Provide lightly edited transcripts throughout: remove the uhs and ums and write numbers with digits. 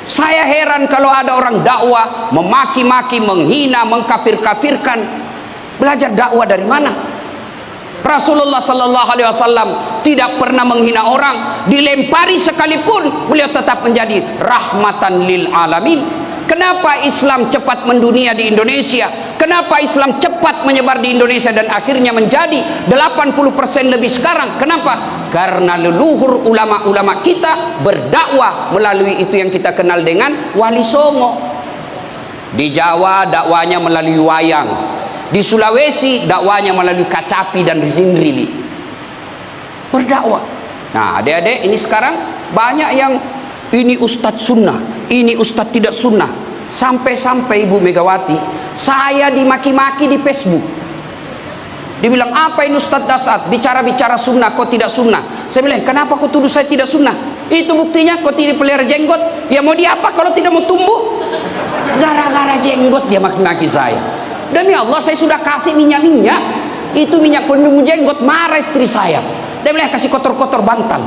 Saya heran kalau ada orang dakwah memaki-maki, menghina, mengkafir-kafirkan. Belajar dakwah dari mana? Rasulullah sallallahu alaihi wasallam tidak pernah menghina orang, dilempari sekalipun beliau tetap menjadi rahmatan lil alamin. Kenapa Islam cepat mendunia di Indonesia? Kenapa Islam cepat menyebar di Indonesia dan akhirnya menjadi 80% lebih sekarang? Kenapa? Karena leluhur ulama-ulama kita berdakwah melalui itu yang kita kenal dengan Wali Songo. Di Jawa dakwanya melalui wayang, di Sulawesi dakwanya melalui kacapi dan zinrili. Berdakwah. Nah, adik-adik ini sekarang banyak yang ini Ustadz sunnah, ini Ustadz tidak sunnah. Sampai-sampai Ibu Megawati, saya dimaki-maki di Facebook. Dibilang, apa ini Ustadz Dasat, bicara-bicara sunnah, kok tidak sunnah? Saya bilang, kenapa kau tuduh saya tidak sunnah? Itu buktinya kau tidak pelihara jenggot. Ya mau diapa kalau tidak mau tumbuh? Gara-gara jenggot dia maki-maki saya. Demi Allah, saya sudah kasih minyak-minyak. Itu minyak penumbuh jenggot, marah istri saya. Dia bilang, kasih kotor-kotor bantal.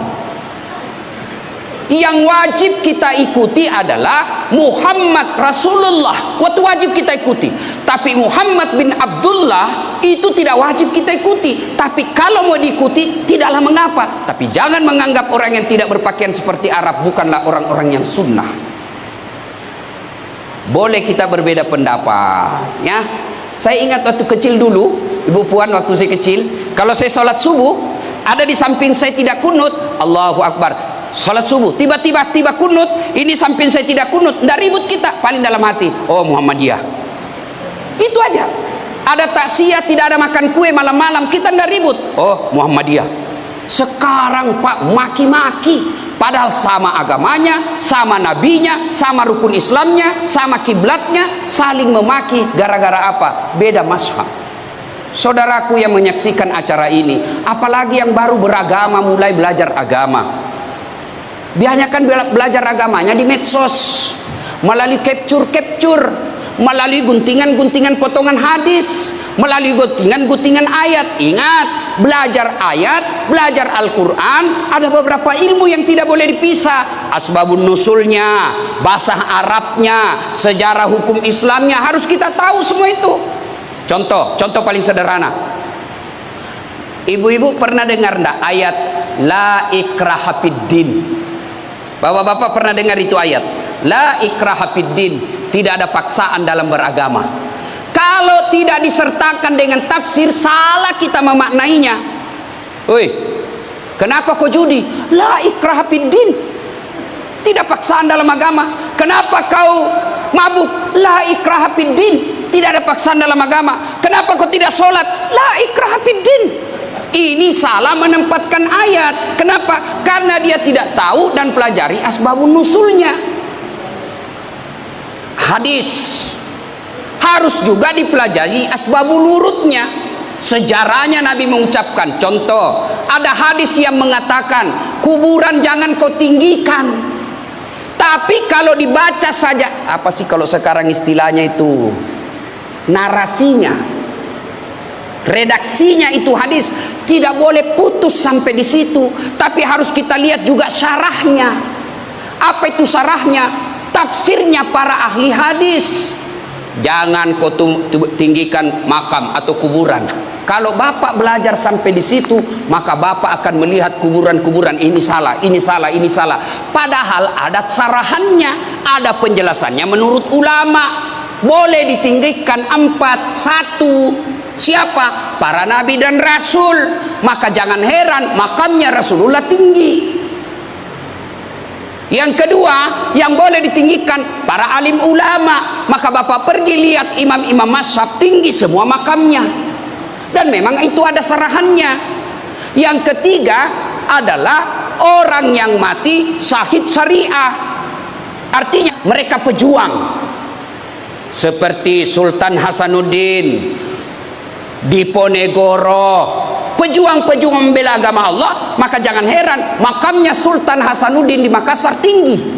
Yang wajib kita ikuti adalah Muhammad Rasulullah. Waktu wajib kita ikuti. Tapi Muhammad bin Abdullah itu tidak wajib kita ikuti. Tapi kalau mau diikuti, tidaklah mengapa. Tapi jangan menganggap orang yang tidak berpakaian seperti Arab bukanlah orang-orang yang sunnah. Boleh kita berbeda pendapat, ya. Saya ingat waktu kecil dulu, Ibu Puan, waktu saya kecil, kalau saya sholat subuh, ada di samping saya tidak kunut, Allahu Akbar. Salat subuh, tiba-tiba kunut, ini samping saya tidak kunut, tidak ribut kita, paling dalam hati, oh Muhammadiyah. Itu aja. Ada takziah, tidak ada makan kue malam-malam, kita tidak ribut, oh Muhammadiyah. Sekarang Pak, maki-maki, padahal sama agamanya, sama nabinya, sama rukun Islamnya, sama kiblatnya, saling memaki gara-gara apa? Beda mazhab. Saudaraku yang menyaksikan acara ini, apalagi yang baru beragama, mulai belajar agama, biarkan belajar agamanya di medsos, melalui capture, melalui guntingan-guntingan potongan hadis, melalui guntingan-guntingan ayat. Ingat, belajar ayat, belajar Al-Quran, ada beberapa ilmu yang tidak boleh dipisah. Asbabun nusulnya, bahasa Arabnya, sejarah hukum Islamnya, harus kita tahu semua itu. Contoh paling sederhana. Ibu-ibu pernah dengar enggak ayat la ikraha fiddin? Bapak-bapak pernah dengar itu ayat? La ikraha fiddin, tidak ada paksaan dalam beragama. Kalau tidak disertakan dengan tafsir, salah kita memaknainya. Woi, kenapa kau judi? La ikraha fiddin, tidak paksaan dalam agama. Kenapa kau mabuk? La ikraha fiddin, tidak ada paksaan dalam agama. Kenapa kau tidak sholat? La ikraha fiddin. Ini salah menempatkan ayat. Kenapa? Karena dia tidak tahu dan pelajari asbabun nusulnya. Hadis harus juga dipelajari asbabul wurudnya. Sejarahnya Nabi mengucapkan. Contoh, ada hadis yang mengatakan kuburan jangan kau tinggikan. Tapi kalau dibaca saja, apa sih kalau sekarang istilahnya itu, narasinya, redaksinya itu hadis, tidak boleh putus sampai di situ, tapi harus kita lihat juga syarahnya. Apa itu syarahnya? Tafsirnya para ahli hadis. Jangan kau tinggikan makam atau kuburan. Kalau bapak belajar sampai di situ, maka bapak akan melihat kuburan-kuburan ini salah, ini salah, ini salah. Padahal ada syarahannya, ada penjelasannya menurut ulama. Boleh ditinggikan 4, 1. Siapa? Para nabi dan rasul. Maka jangan heran makamnya Rasulullah tinggi. Yang kedua, yang boleh ditinggikan para alim ulama. Maka bapak pergi lihat imam-imam mazhab, tinggi semua makamnya. Dan memang itu ada sarahannya. Yang ketiga adalah orang yang mati syahid syariah. Artinya mereka pejuang. Seperti Sultan Hasanuddin, Diponegoro, pejuang-pejuang membela agama Allah. Maka jangan heran makamnya Sultan Hasanuddin di Makassar tinggi.